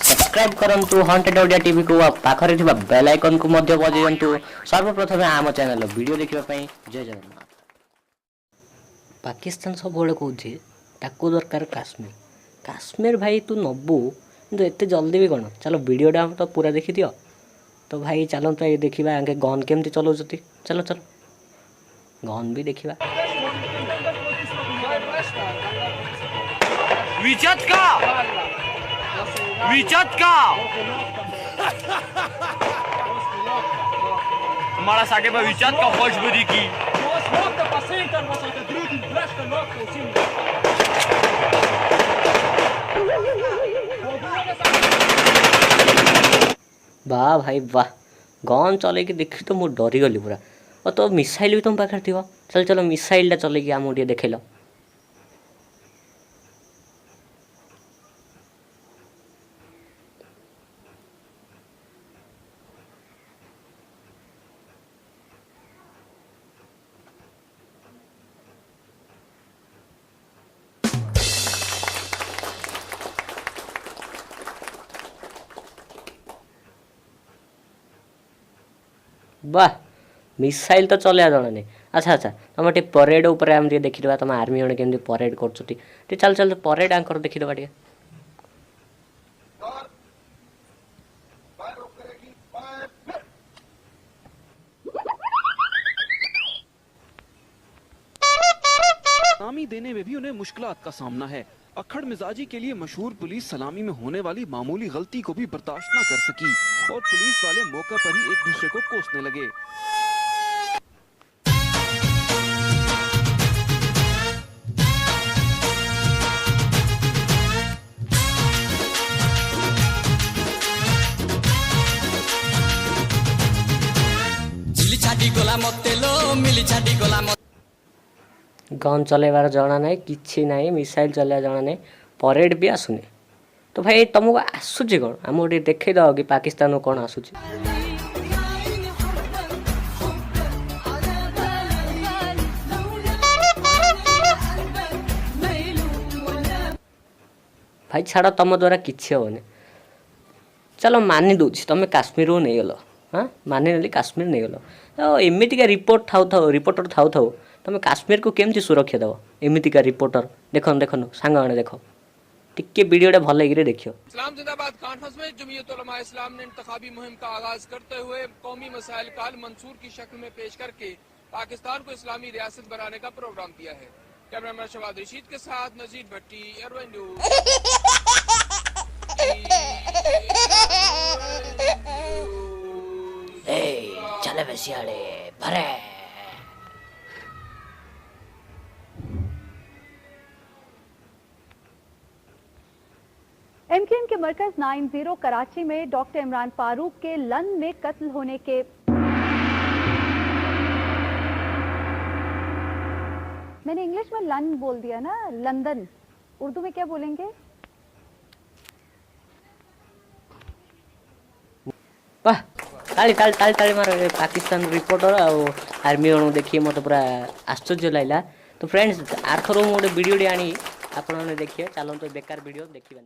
Subscribe करंतु hunted Odia TV को पाखरे थिबा बेल आइकन को मध्य बजायंतु सर्वप्रथम आम चैनल वीडियो देखिबा पई जय जगन्नाथ। पाकिस्तान सब बळे कहूछि ताकू दरकार काश्मीर काश्मीर भाई तू नबू किंतु एते जल्दी भी कोन चलो वीडियो डा तो पूरा देखि दियो। तो भाई चलो तो ये देखिबा आगे गन केमती चलाउछती चलो चलो गन भी देखिबा। विचत का हमारा साके पर विचत का खुशबरी की वाह भाई वाह गन चले कि देखी तो मुझे डरी गली पूरा। और तो मिसाइल भी तुम पाखे थी चल चलो मिसाइल चले कि आमको देखेल। वाह मिसाइल तो चलिया जଣା नहीं। अच्छा अच्छा तुम टे परेड ऊपर आम देखीदा तुम आर्मी जन केमती परेड कर चल चल परेड आंकर देखीदा टे। सलामी देने में भी उन्हें मुश्किलात का सामना है। अक्खड़ मिजाजी के लिए मशहूर पुलिस सलामी में होने वाली मामूली गलती को भी बर्दाश्त न कर सकी और पुलिस वाले मौका पर ही एक दूसरे को कोसने लगे। गन चलेबार जना ना कि ना मिसाइल चलवा जना ना परेड भी आसुनी। तो भाई तुमको आसूची कौन आम गोटे देखे दो कि पाकिस्तान को कौन आसूची। भाई छाड़ तुम द्वारा किसी हेनी चलो मानि दूसरी तुम काश्मीर को नहीं गल। हाँ मानि नेली काश्मीर नहीं गल तो एमतीका रिपोर्ट थाउ रिपोर्टर थाउ थाउ तुम काश्मीर को केमती सुरक्षा दब एमतीका रिपोर्टर देखन देखन सांग देख टिके वीडियो भल लगे देखियो। इस्लाम जिंदाबाद कॉन्फ्रेंस में जमीयत उलमा इस्लाम ने इंतखाबी मुहिम का आगाज करते हुए कौमी मसाइल का हल मंसूर की शक्ल में पेश करके पाकिस्तान को इस्लामी रियासत बनाने का प्रोग्राम किया है। कैमरामैन शवाद रशीद के साथ नजीर भट्टी एयरवेन न्यूज़। चले बसियाड़े भरे एमकेएम के मरकज 90 कराची में डॉक्टर इमरान फारूक के लन में कत्ल होने के मैंने इंग्लिश में लन बोल दिया ना लंदन उर्दू में क्या बोलेंगे। वाह ताली ताली ताली ताली मार पाकिस्तान रिपोर्टर आर्मी जन देखिए मत पूरा आश्चर्य लगला। तो फ्रेंड्स आर थर गोटे वीडियो आनी आप देखिए चलते बेकार वीडियो देखिए।